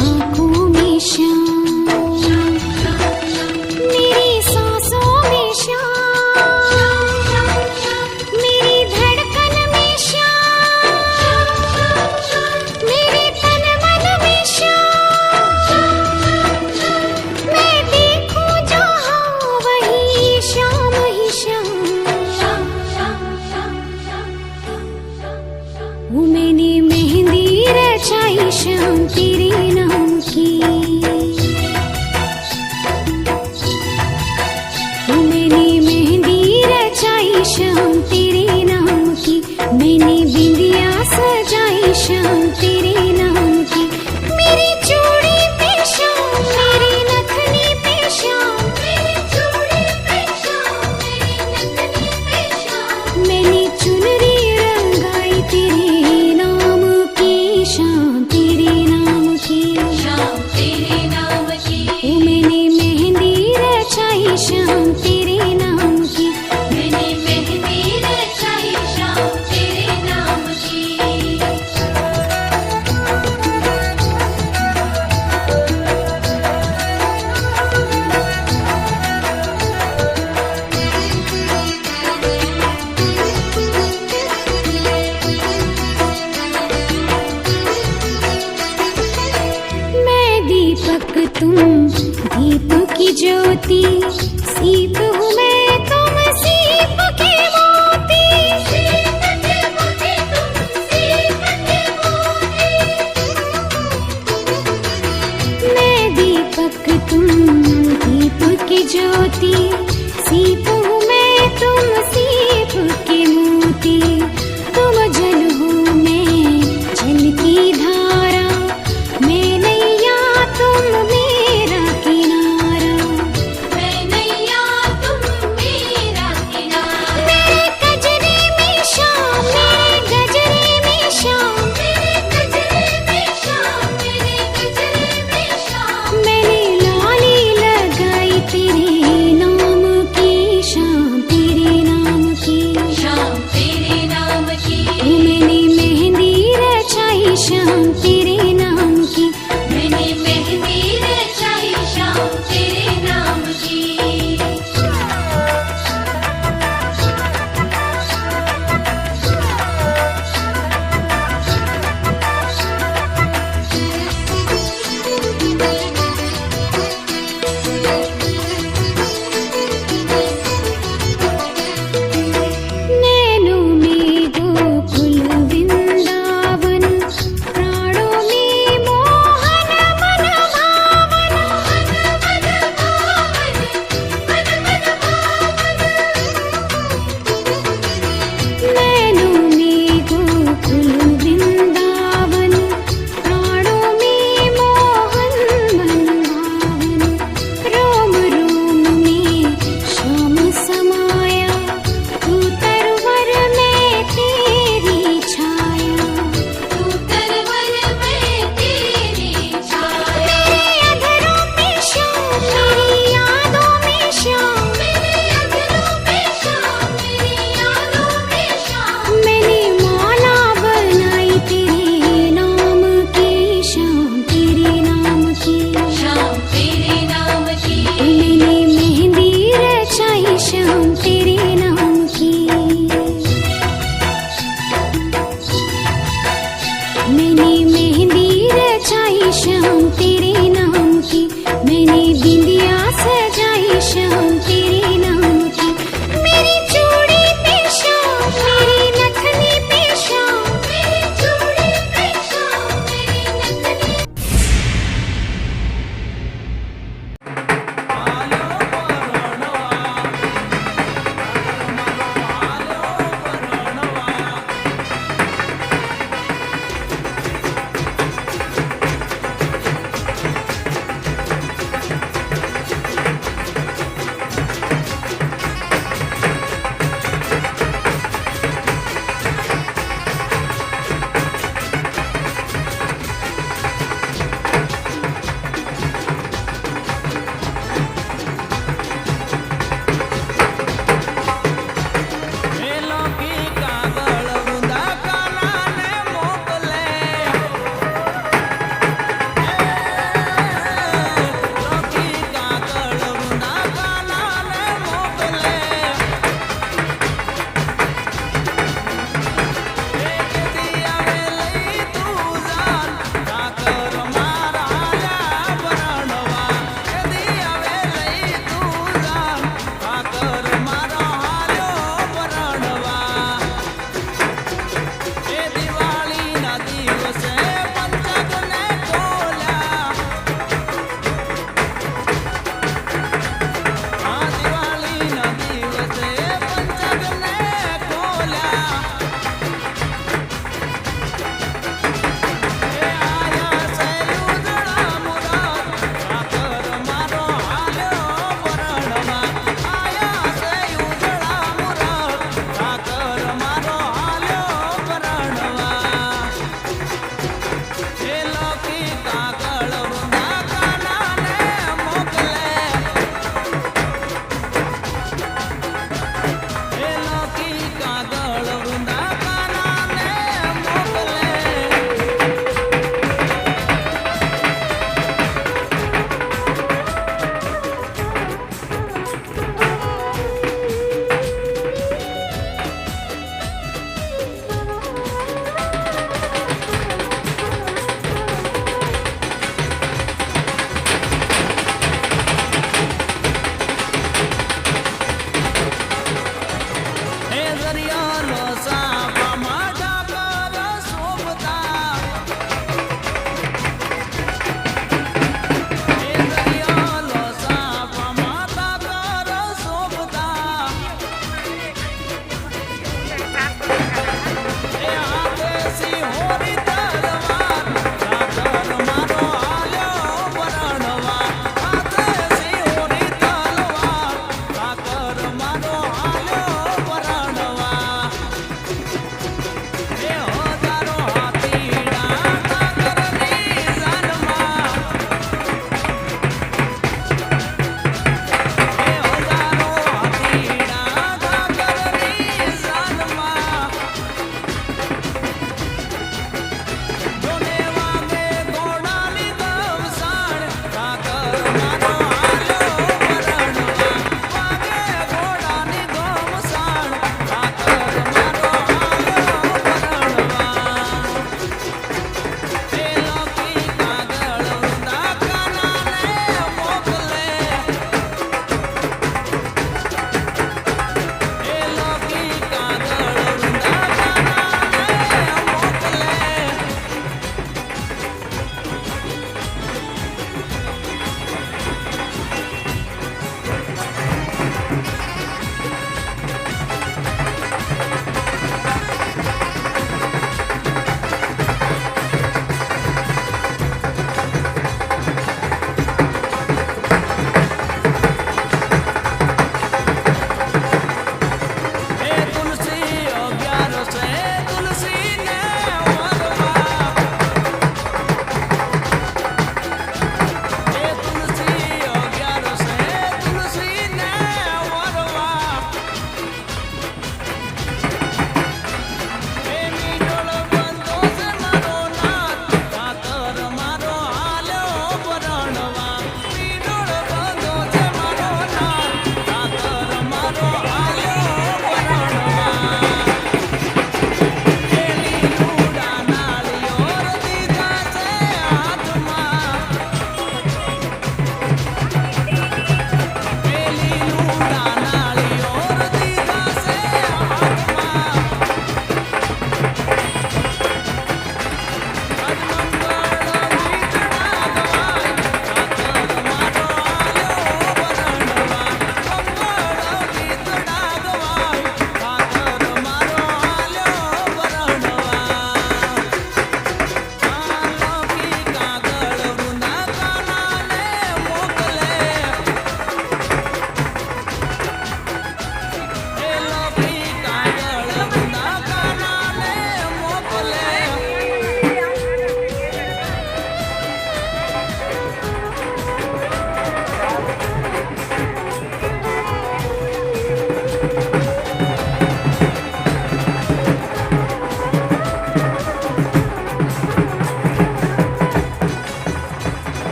आंखों में श्याम, मेरी सांसों में श्याम, मेरी धड़कन में श्याम, मेरे तन मन में श्याम। मैं देखूं जहां वही श्याम ही श्याम। वो मैंने मेहंदी रचाई श्याम तेरे नाम की, वो मैंने मेहंदी रचाई श्याम तेरे नाम की, मैंने बिंदिया सजाई श्याम तेरे नाम की। मेरी चूड़ी पे श्याम, मेरी नथनी पे श्याम, मेरी चूड़ी पे श्याम, मेरी नथनी पे श्याम। मैंने चुनरी रंगाई तेरे नाम की श्याम तेरे नाम की, श्याम तेरे नाम की। वो मैंने मेहंदी रचाई श्याम तेरे नाम की। मैंने मेहंदी रचाई श्याम तेरे नाम की। मैं दीपक तुम दीप की ज्योति, सीप हूँ मैं तुम सीप के मोती। सीप के मोती तुम, सीप के मोती। मैं दीपक तुम दीप की ज्योति, सीप हूँ मैं तुम सीप के मोती। तुम जल हो मैं जल की धारा, मैं नैया तुम मेरा किनारा। मैं नैया तुम मेरा किनारा। मेरे गजरे में श्याम, मेरे गजरे में श्याम, मेरे गजरे में श्याम, मेरे गजरे में श्याम। मैंने लाली लगाई तेरे नाम की श्याम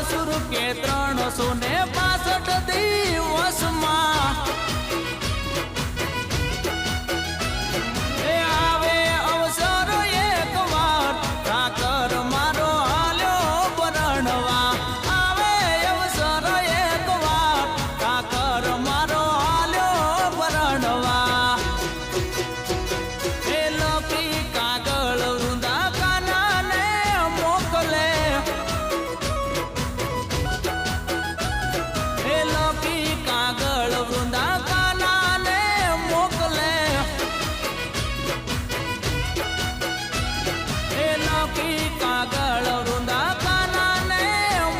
સુર કે 365 દિવસમાં એ આવે અવસર એકવાર ઠાકર મારો હાલ્યો પરણવા આવે અવસર એકવાર ઠાકર મારો હાલ્યો પરણવા એ લકી કાગળ વૃંદા કાનાને મોકલે એ લકી કાગળ વૃંદા કાનાને મોકલે એ લકી કાગળ વૃંદા કાનાને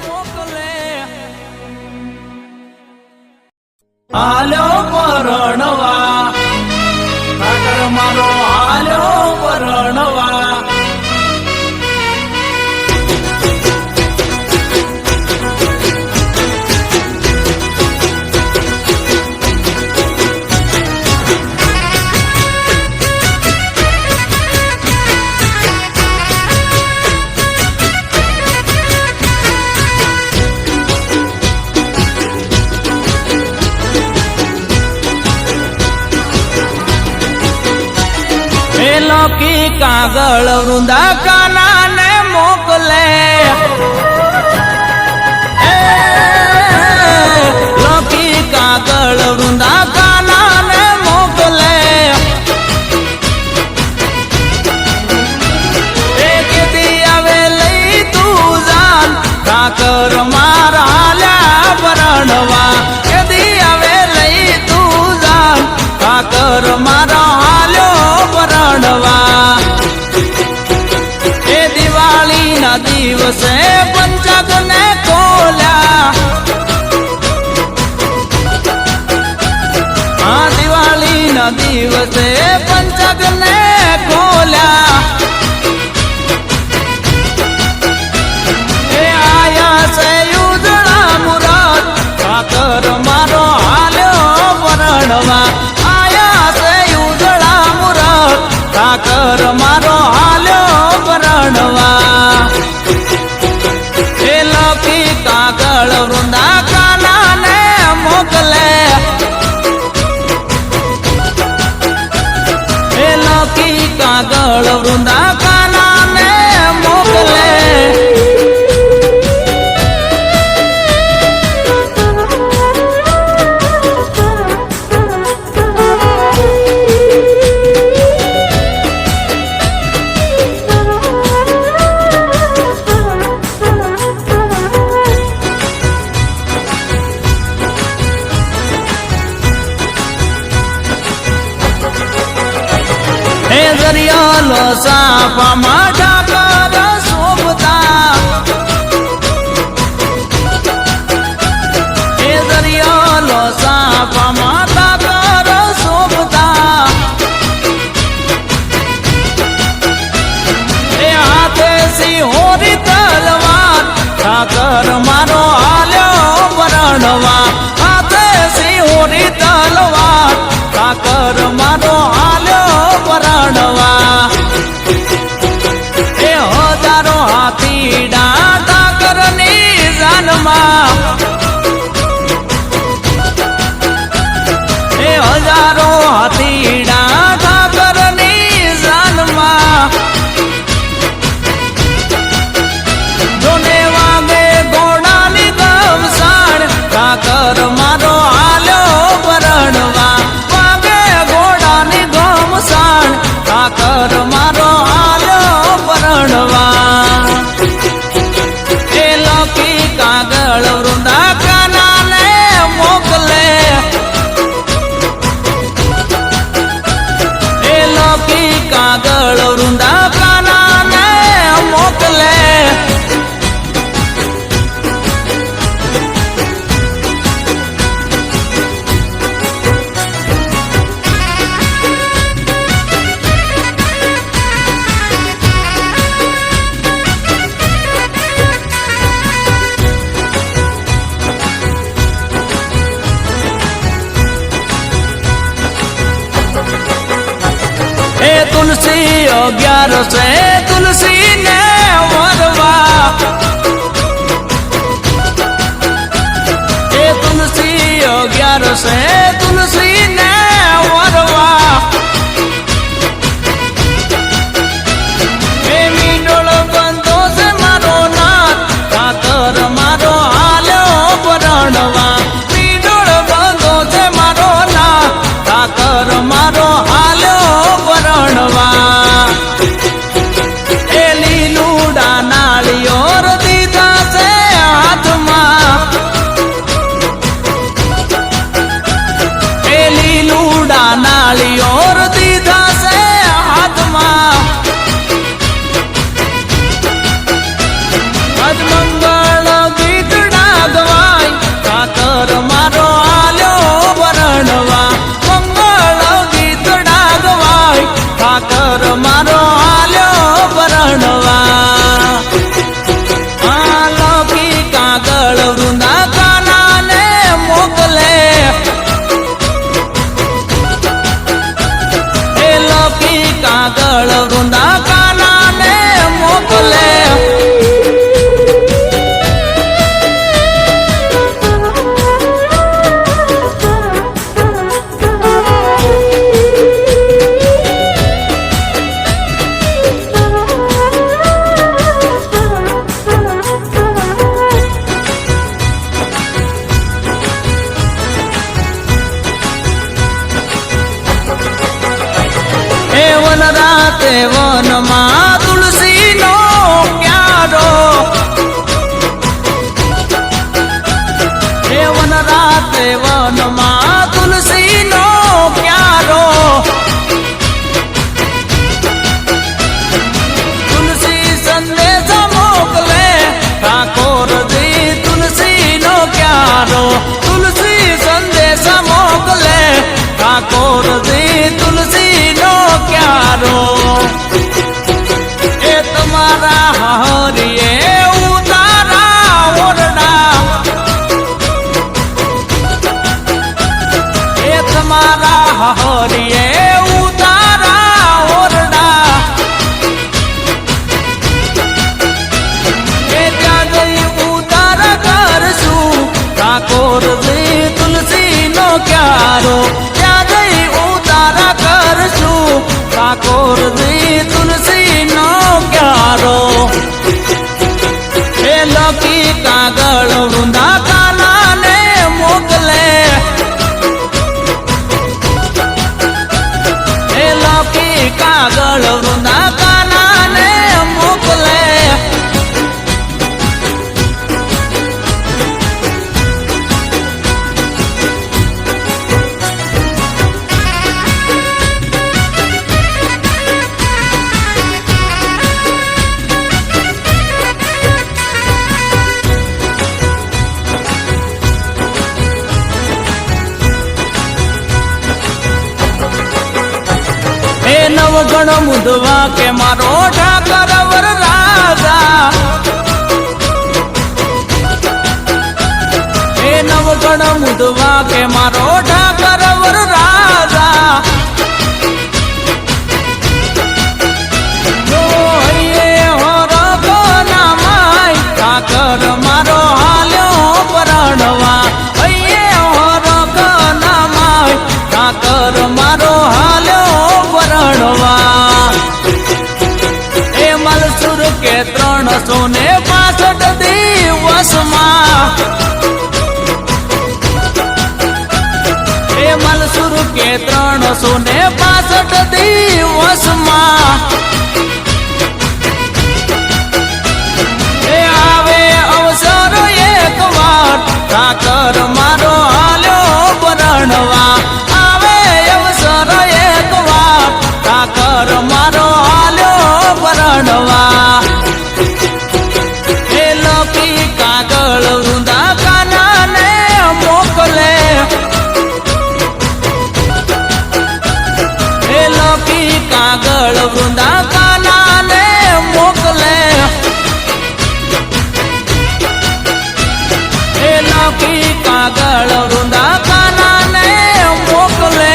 મોકલે હાલ્યો પરણવા ઠાકર મારો હાલ્યો પરણવા એ લકી કાગળ વૃંદા કાનાને મોકલે એ લકી કાગળ વૃંદા કાનાને મોકલે એ કેતી આવે લઈ તું જાન ઠાકર મારા હાલ્યા પરણવા કેતી આવે લઈ તું જાન ઠાકર મારા હાલ્યો પરણવા એ દિવાળીના દિવસે પંચગને ખોલ્યા આ દિવાળીના દિવસે પંચગને ખોલ્યા એ આયા છે ઉજળા મુરત ઠાકર મારો હાલ્યો પરણવા આયા છે ઉજળા મુરત ઠાકર મારો હાલ્યો પરણવા એ લકી કાગળ વૃંદા કાનાને મોકલે એ લકી કાગળ વૃંદા કાનાને મોકલે એ દરિયાલો સાપામાં ઠાકર શોભતા એ દરિયાલો સાપામાં ઠાકર શોભતા એ હાથે સિંહોરી તલવાર ઠાકર મારો હાલ્યો પરણવા હાથે સિંહોરી તલવાર ઠાકર મારો હાલ્યો પરણવા એ હજારો હાથીડા ઠાકરની જાનમાં એ હજારો હાથીડા ઠાકરની જાનમાં જોને વાગે ઘોડાની ગમસાણ ઠાકર મારો હાલ્યો પરણવા વાગે ઘોડાની ગમસાણ ઠાકર મારો હાલ્યો પરણવા એ લકી કાગળ વૃંદા કાનાને મોકલે એ લકી કાગળ વૃંદા કાનાને મોકલે તુલસી 11 તુલસી ને વરવા આજ મંગળ ગીત ડાગવાય ઠાકર મારો આલ્યો વરણવા મંગળ ગીત ડાગવાય ઠાકર મારો આલ્યો વરણવા આ લૌકી કાગળ વૃંદા કાનાને મોકલે એ લૌકી કાગળ વૃંદા કાનાને મોકલે એ વન રાતે વનમાં તુલસીનો ક્યારો એ વન રાતે વનમાં તુલસીનો ક્યારો તુલસી સંદેશ મોકલે ઠાકોરજી તુલસીનો ક્યારો તુલસી સંદેશ મોકલે ઠાકોરજી તુલસીનો ક્યારો એ તમારા હરિયે ઉતારા ઓરડા એ તમારા હરિયે ઉતારા ઓરડા એ ત્યાં જઈ ઉતાર કરશું ઠાકોરજી તુલસીનો ક્યારો ત્યાં જઈ ઉતાર કરશું ઠાકોરજી તુલસીનો ક્યારો એ લૌકી કાગળ વૃંદા કાનાને મોકલે એ લૌકી કાગળ વૃંદા કાનાને મોકલે એ નવગણ મુદવા કે મારો ઠાકર વર રાજા એ નવગણ મુદવા કે મારો ઠાકર વર રાજા જો હૈયે હરકો ના માય ઠાકર મારો હાલ્યો પરણવા હૈયે હરકો ના માય ઠાકર મારો હાલ્યો પરણવા એ મલસુર કે 365 દિવસમાં એ મલસુર કે 365 દિવસમાં એ આવે અવસર એક વાર ઠાકર મારો હાલ્યો પરણવા આવે અવસર એક વાર ઠાકર મારો હાલ્યો પરણવા એ લૌકી કાગળ વૃંદા કાનાને મોકલે એ લૌકી કાગળ વૃંદા કાનાને મોકલે એ લૌકી કાગળ વૃંદા કાનાને મોકલે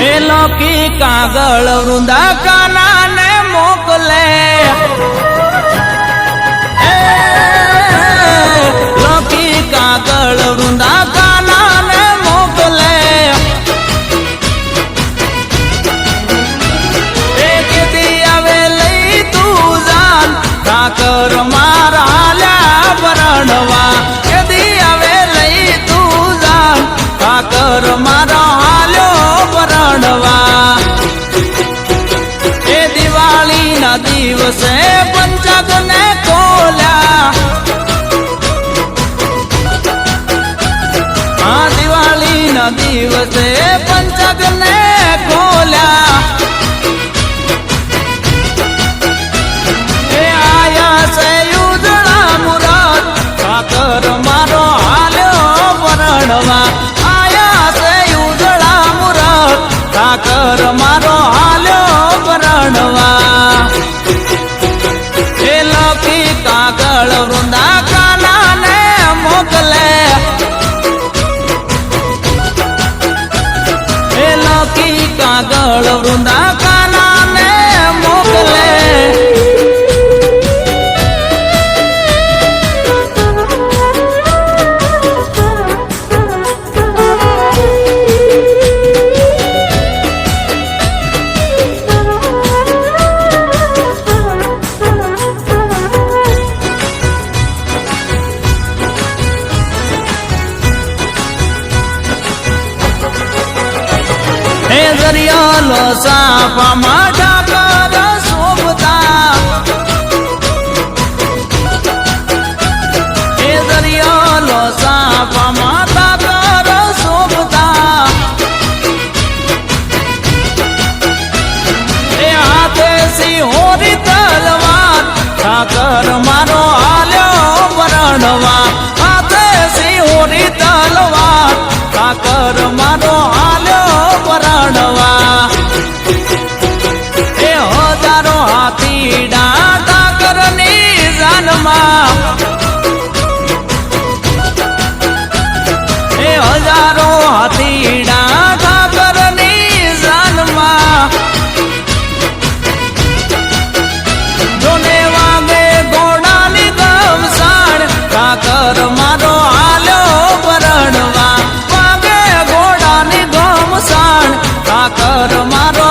એ લૌકી કાગળ વૃંદા કાનાને મોકલે એ લૌકી કાગળ વૃંદા કાનાને મોકલે એ કેદી આવે લઈ તું જાન ઠાકર મારા હાલ્યા પરણવા કેદી આવે લઈ તું જાન ઠાકર મારા હાલ્યો દિવસે પંચગને ખોલ્યા એ આયા છે ઉજળા મુરત ઠાકર મારો હાલ્યો પરણવા આયા છે ઉજળા મુરત ઠાકર મારો હાલ્યો પરણવા એ લખી કાગળ વૃંદા કાનાને મોકલે એ લખી કાગળ વૃંદા કાનાને મોકલે હે દરિયાલો સાફામાં ઠાકર શોભતા હે દરિયાલો સાફામાં ઠાકર શોભતા એ હાથે સિંહોરી તલવાર ઠાકર મારો હાલ્યો પરણવા હાથે સિંહોરી તલવાર ઠાકર મારો હાલ્યો પરણવા એ હજારો હાથીડા ઠાકરની જાનમાં એ હજારો હાથીડા ઠાકરની જાનમાં જોને વાગે ઘોડાની ગમસાણ ઠાકર મારો હાલ્યો પરણવા વાગે ઘોડાની ગમસાણ ઠાકર મારો